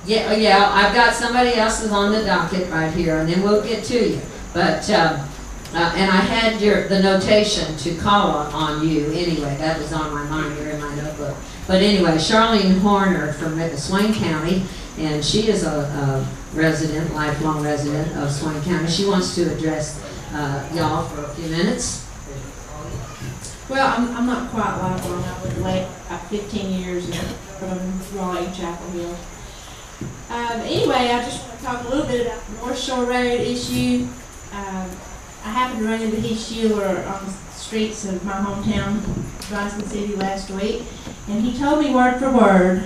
Yeah, yeah, I've got somebody else's on the docket right here, and then we'll get to you. But, and I had the notation to call on you anyway. That was on my mind here in my notebook. But anyway, Charlene Horner from Swain County, and she is a resident, lifelong resident of Swain County. She wants to address y'all for a few minutes. Well, I'm not quite lifelong. I was late about 15 years from Raleigh, Chapel Hill. Anyway, I just want to talk a little bit about the North Shore Road issue. I happened to run into Heath Shuler on the streets of my hometown, Bryson City, last week, and he told me word for word,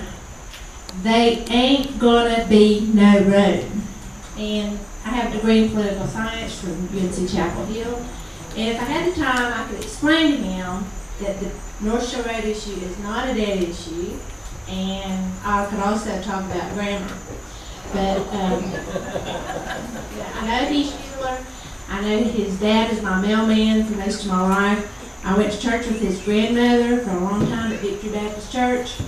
they ain't gonna be no road. And I have a degree in political science from UNC Chapel Hill, and if I had the time, I could explain to him that the North Shore Road issue is not a dead issue, and I could also talk about grammar. But I know Heath Shuler. I know his dad is my mailman for most of my life. I went to church with his grandmother for a long time at Victory Baptist Church.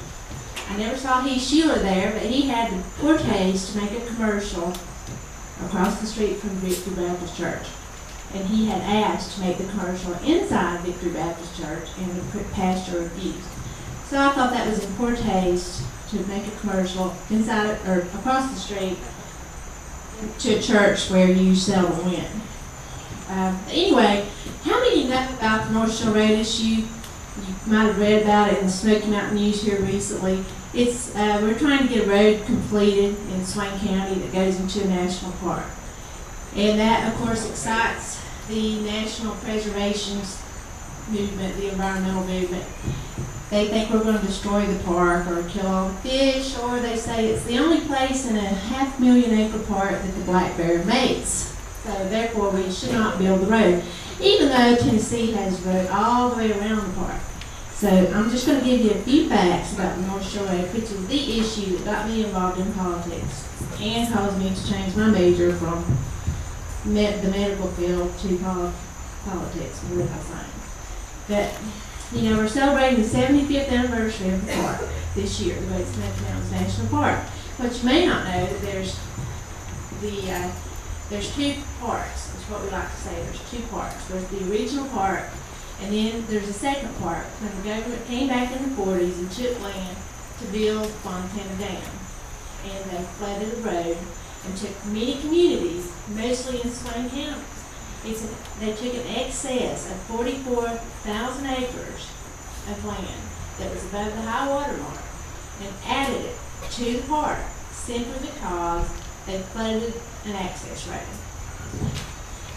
I never saw Heath Shuler there, but he had the poor taste to make a commercial across the street from Victory Baptist Church. And he had asked to make the commercial inside Victory Baptist Church, and the pastor refused. So I thought that was in poor taste to make a commercial inside or across the street to a church where you seldom went. Anyway, how many know about the North Shore Road issue? You might have read about it in the Smoky Mountain News here recently. It's we're trying to get a road completed in Swain County that goes into a national park. And that, of course, excites the national preservation movement, the environmental movement. They think we're going to destroy the park or kill all the fish, or they say it's the only place in a 500,000-acre park that the black bear mates. So therefore, we should not build the road, even though Tennessee has a road all the way around the park. So I'm just going to give you a few facts about the North Shore Road, which is the issue that got me involved in politics and caused me to change my major from the medical field to politics, political science. But, you know, we're celebrating the 75th anniversary of the park this year, the Great Smoky Mountains National Park. But you may not know that there's two parks. That's what we like to say. There's two parks. There's the original park, and then there's a second park when the government came back in the 40s and took land to build Fontana Dam. And they flooded the road and took many communities, mostly in Swain County. They took an excess of 44,000 acres of land that was above the high water mark and added it to the park simply because they flooded an access road.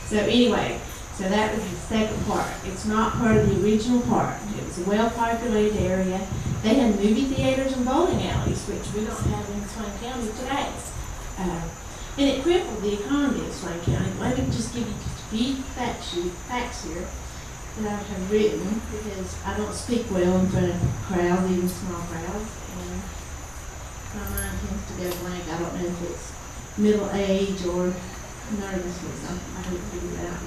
So anyway, so that was the second park. It's not part of the original park. It was a well-populated area. They had movie theaters and bowling alleys, which we don't have in Swain County today. And it crippled the economy of Swain County. Let me just give you just a few facts here that I have written, because I don't speak well in front of crowds, even small crowds, and my mind tends to go blank. I don't know if it's middle age or nervousness. I haven't figured that out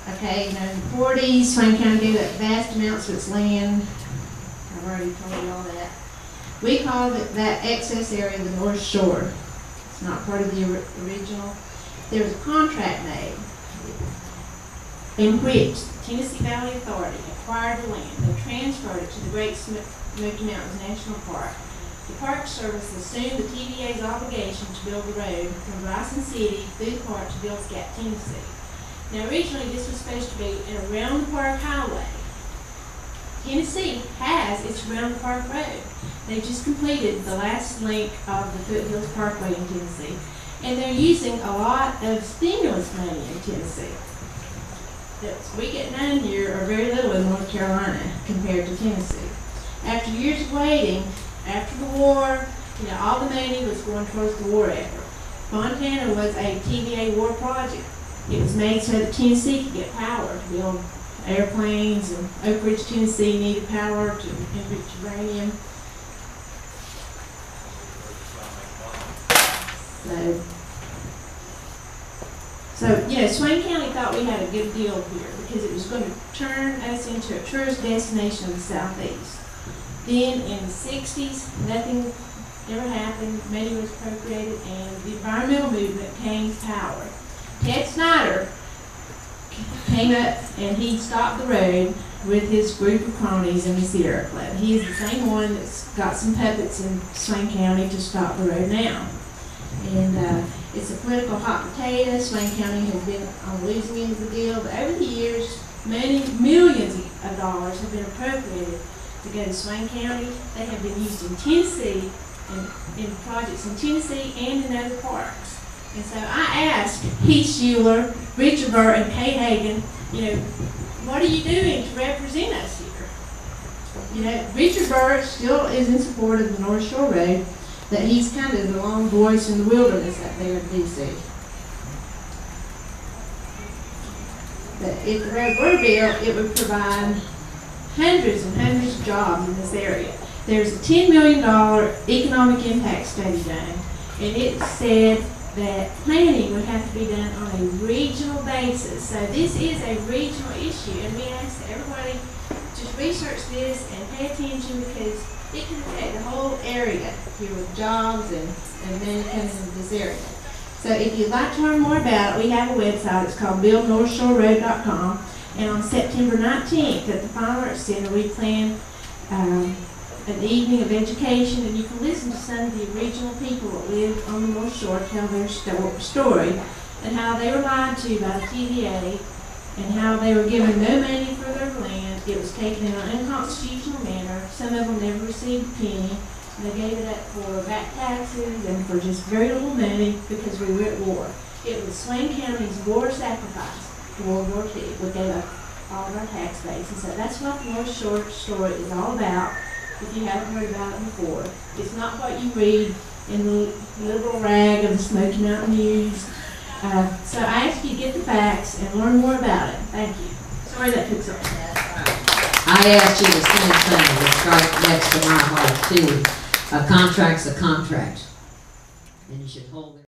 yet. Okay, you know, in the 40s, Swain County gave up vast amounts of its land. I've already told you all that. We call that excess area the North Shore. It's not part of the original. There was a contract made in which the Tennessee Valley Authority acquired the land. They transferred it to the Great Smoky Mountains National Park. The Park Service assumed the TVA's obligation to build the road from Bryson City through the park to Bill's Gap, Tennessee. Now originally this was supposed to be an around the park highway. Tennessee has its around the park road. They just completed the last link of the Foothills Parkway in Tennessee, and they're using a lot of stimulus money in Tennessee. We get none here, or very little in North Carolina compared to Tennessee. After years of waiting, after the war, you know, all the money was going towards the war effort. Fontana was a TVA war project. It was made so that Tennessee could get power to build airplanes, and Oak Ridge, Tennessee needed power to enrich uranium. So, you know, Swain County thought we had a good deal here because it was going to turn us into a tourist destination of the Southeast. Then in the 60s, nothing ever happened, money was appropriated, and the environmental movement came to power. Ted Snyder came up and he stopped the road with his group of cronies in the Sierra Club. He is the same one that's got some puppets in Swain County to stop the road now. And it's a political hot potato. Swain County has been on the losing end of the deal, but over the years, many millions of dollars have been appropriated to go to Swain County. They have been used in Tennessee, in projects in Tennessee and in other parks. And so I asked Heath, Shuler, Richard Burr, and Hagan, what are you doing to represent us here? Richard Burr still is in support of the North Shore Road, but he's kind of the lone voice in the wilderness up there in D.C. But if the road were built, it would provide hundreds and hundreds of jobs in this area. There's a $10 million economic impact study done, and it said that planning would have to be done on a regional basis. So this is a regional issue, and we ask that everybody just research this and pay attention, because it can affect the whole area here with jobs and men coming into this area. So if you'd like to learn more about it, we have a website. It's called buildnorthshoreroad.com. And on September 19th at the Fine Arts Center, we plan an evening of education, and you can listen to some of the original people that lived on the North Shore tell their story, and how they were lied to by the TVA, and how they were given no money for their land. It was taken in an unconstitutional manner. Some of them never received a penny. And they gave it up for back taxes and for just very little money because we were at war. It was Swain County's war sacrifice to World War II. We gave up all of our tax base. And so that's what the North Shore story is all about, if you haven't heard about it before. It's not what you read in the liberal rag of the Smoky Mountain News. So I ask you to get the facts and learn more about it. Thank you. Sorry that took so long. I asked you the same thing that's right next to my heart too. A contract's a contract, and you should hold it.